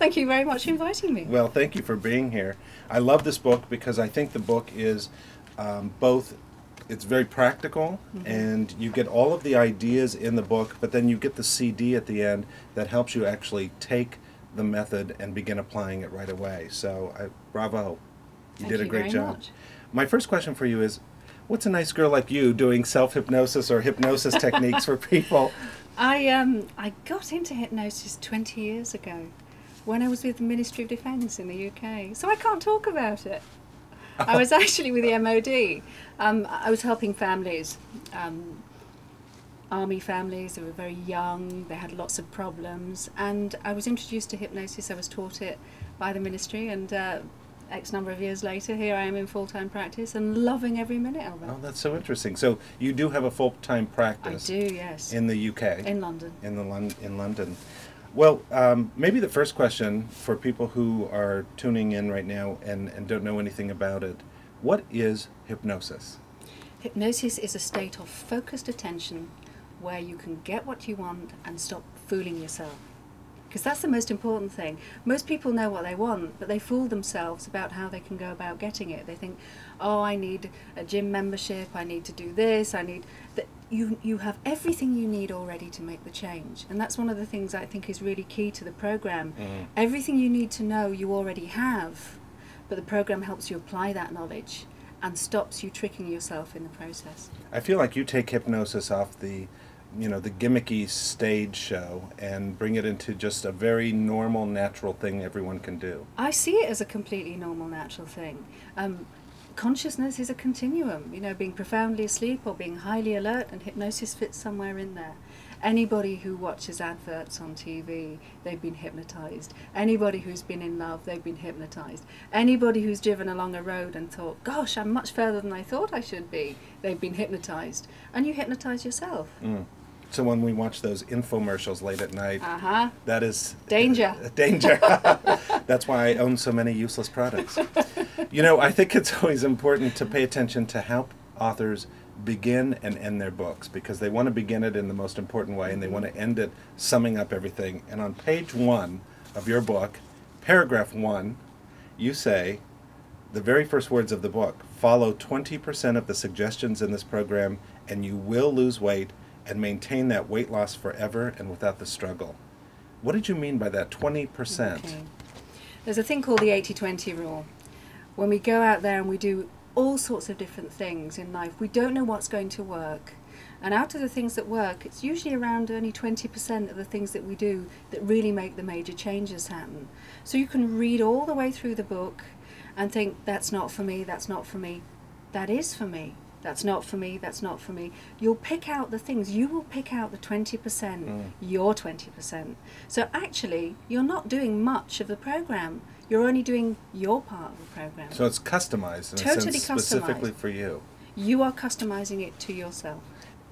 Thank you very much for inviting me. Well, thank you for being here. I love this book because I think the book is both, it's very practical, and you get all of the ideas in the book, but then you get the CD at the end that helps you actually take the method and begin applying it right away. So, bravo. You did a great job. Much. My first question for you is, what's a nice girl like you doing self-hypnosis or hypnosis techniques for people? I got into hypnosis 20 years ago when I was with the Ministry of Defence in the UK, so I can't talk about it. I was actually with the MOD. I was helping families, army families. They were very young, they had lots of problems, and I was introduced to hypnosis. I was taught it by the ministry, and X number of years later, here I am in full-time practice and loving every minute of it. Oh, that's so interesting. So you do have a full-time practice. I do, yes. In the UK. In London. In London. Well, maybe the first question for people who are tuning in right now and don't know anything about it, what is hypnosis? Hypnosis is a state of focused attention where you can get what you want and stop fooling yourself. Because that's the most important thing. Most people know what they want, but they fool themselves about how they can go about getting it. They think, oh, I need a gym membership, I need to do this, I need... that. You have everything you need already to make the change. And that's one of the things I think is really key to the program. Everything you need to know you already have, but the program helps you apply that knowledge and stops you tricking yourself in the process. I feel like you take hypnosis off the gimmicky stage show and bring it into just a very normal, natural thing everyone can do. I see it as a completely normal, natural thing. Consciousness is a continuum, being profoundly asleep or being highly alert, and hypnosis fits somewhere in there. Anybody who watches adverts on TV, they've been hypnotized. Anybody who's been in love, they've been hypnotized. Anybody who's driven along a road and thought, gosh, I'm much further than I thought I should be, they've been hypnotized. And you hypnotize yourself. So when we watch those infomercials late at night, that is... danger. Danger. That's why I own so many useless products. I think it's always important to pay attention to how authors begin and end their books, because they want to begin it in the most important way and they want to end it summing up everything. And on page 1 of your book, paragraph 1, you say, the very first words of the book, follow 20% of the suggestions in this program and you will lose weight and maintain that weight loss forever and without the struggle. What did you mean by that 20%? Okay. There's a thing called the 80-20 rule. When we go out there and we do all sorts of different things in life, we don't know what's going to work. And out of the things that work, it's usually around only 20% of the things that we do that really make the major changes happen. So you can read all the way through the book and think, that's not for me, that's not for me. That is for me. That's not for me, that's not for me. You'll pick out the things, you will pick out the 20%, your 20%. So actually, you're not doing much of the program. You're only doing your part of the program. So it's customized in Totally a sense, customized. specifically for you. You are customizing it to yourself.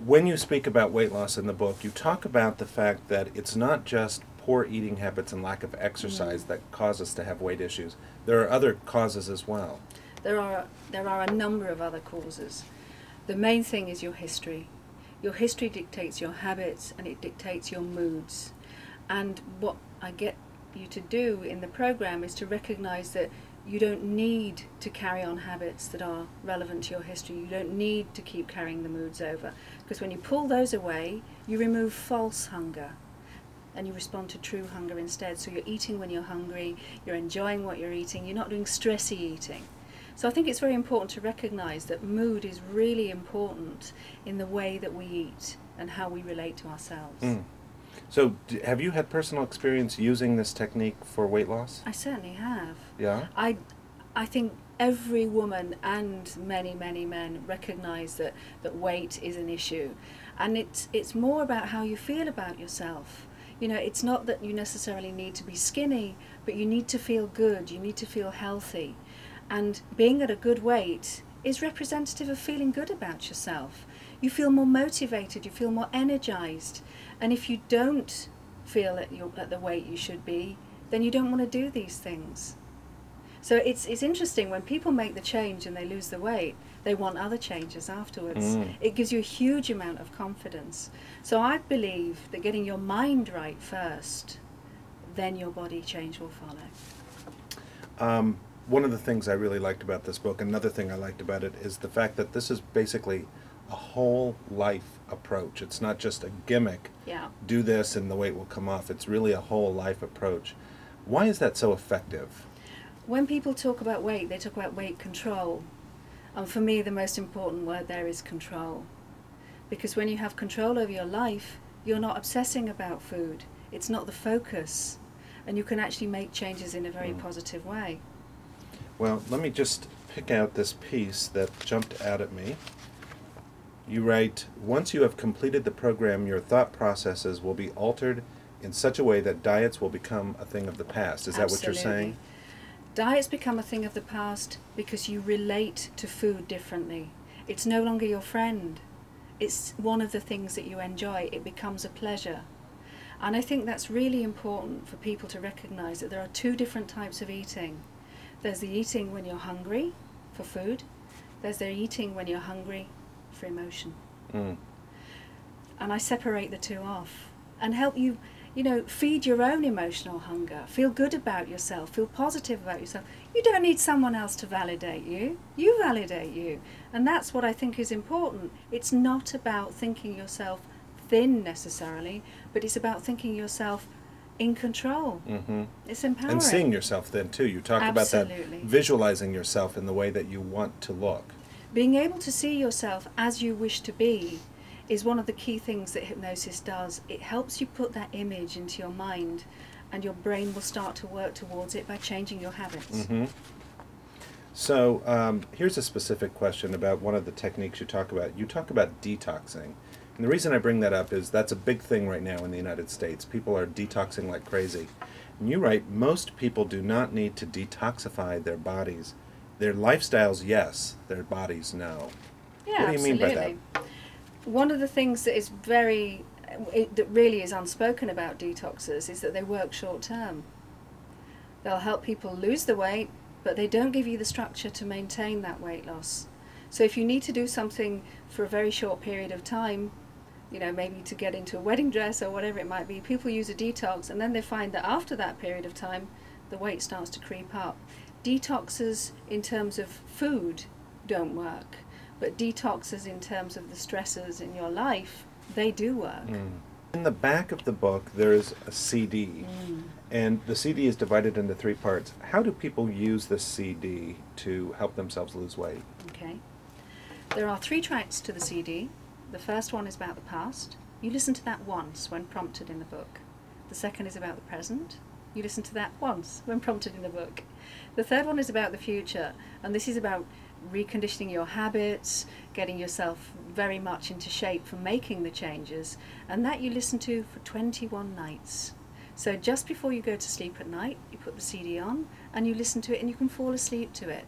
When you speak about weight loss in the book, you talk about the fact that it's not just poor eating habits and lack of exercise that cause us to have weight issues. There are other causes as well. There are a number of other causes. The main thing is your history. Your history dictates your habits and it dictates your moods. And what I get you to do in the program is to recognize that you don't need to carry on habits that are relevant to your history. You don't need to keep carrying the moods over. Because when you pull those away, you remove false hunger and you respond to true hunger instead. So you're eating when you're hungry, you're enjoying what you're eating, you're not doing stressy eating. So I think it's very important to recognize that mood is really important in the way that we eat and how we relate to ourselves. So have you had personal experience using this technique for weight loss? I certainly have. Yeah? I think every woman and many, many men recognize that weight is an issue. And it's more about how you feel about yourself. It's not that you necessarily need to be skinny, but you need to feel good, you need to feel healthy. And being at a good weight is representative of feeling good about yourself. You feel more motivated, you feel more energized. And if you don't feel at the weight you should be, then you don't want to do these things. So it's interesting, when people make the change and they lose the weight, they want other changes afterwards. It gives you a huge amount of confidence. So I believe that getting your mind right first, then your body change will follow. One of the things I really liked about this book, another thing I liked about it, is the fact that this is basically a whole life approach. It's not just a gimmick, Yeah. do this and the weight will come off. It's really a whole life approach. Why is that so effective? When people talk about weight, they talk about weight control. And for me, the most important word there is control. Because when you have control over your life, you're not obsessing about food. It's not the focus. And you can actually make changes in a very positive way. Well, let me just pick out this piece that jumped out at me. You write, once you have completed the program, your thought processes will be altered in such a way that diets will become a thing of the past. Is that what you're saying? Diets become a thing of the past because you relate to food differently. It's no longer your friend. It's one of the things that you enjoy. It becomes a pleasure. And I think that's really important for people to recognize that there are two different types of eating. There's the eating when you're hungry for food. There's the eating when you're hungry for emotion. And I separate the two off and help you, feed your own emotional hunger. Feel good about yourself. Feel positive about yourself. You don't need someone else to validate you. You validate you. And that's what I think is important. It's not about thinking yourself thin necessarily, but it's about thinking yourself in control. It's empowering. And seeing yourself then too. You talk about that, visualizing yourself in the way that you want to look. Being able to see yourself as you wish to be is one of the key things that hypnosis does. It helps you put that image into your mind, and your brain will start to work towards it by changing your habits. So here's a specific question about one of the techniques you talk about. You talk about detoxing. And the reason I bring that up is that's a big thing right now in the United States. People are detoxing like crazy. And you write, most people do not need to detoxify their bodies. Their lifestyles, yes. Their bodies, no. Yeah, what do you mean by that? One of the things that is that really is unspoken about detoxes is that they work short term. They'll help people lose the weight, but they don't give you the structure to maintain that weight loss. So if you need to do something for a very short period of time, maybe to get into a wedding dress or whatever it might be, people use a detox, and then they find that after that period of time, the weight starts to creep up. Detoxes in terms of food don't work, but detoxes in terms of the stressors in your life, they do work. In the back of the book, there's a CD, and the CD is divided into 3 parts. How do people use this CD to help themselves lose weight? Okay. There are 3 tracks to the CD. The first one is about the past. You listen to that once when prompted in the book. The second is about the present. You listen to that once when prompted in the book. The third one is about the future, and this is about reconditioning your habits, getting yourself very much into shape for making the changes, and that you listen to for 21 nights. So just before you go to sleep at night, you put the CD on and you listen to it, and you can fall asleep to it.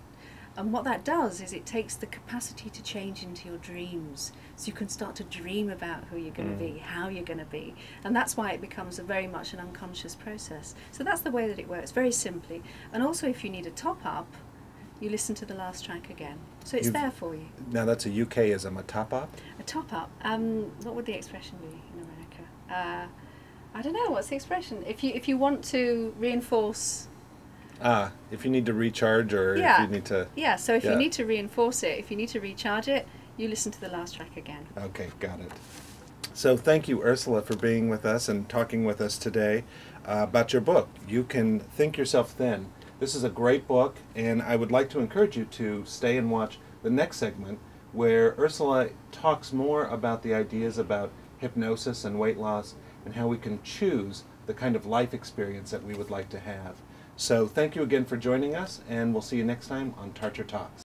And what that does is it takes the capacity to change into your dreams. So you can start to dream about who you're going to be, how you're going to be. And that's why it becomes very much an unconscious process. So that's the way that it works, very simply. And also if you need a top-up, you listen to the last track again. So it's there for you. Now that's a UKism, a top-up? A top-up. What would the expression be in America? I don't know, what's the expression? If you want to reinforce... if you need to recharge or if you need to... Yeah, so if you need to reinforce it, if you need to recharge it, you listen to the last track again. Okay, got it. So thank you, Ursula, for being with us and talking with us today about your book, You Can Think Yourself Thin. This is a great book, and I would like to encourage you to stay and watch the next segment where Ursula talks more about the ideas about hypnosis and weight loss and how we can choose the kind of life experience that we would like to have. So thank you again for joining us, and we'll see you next time on Tarcher Talks.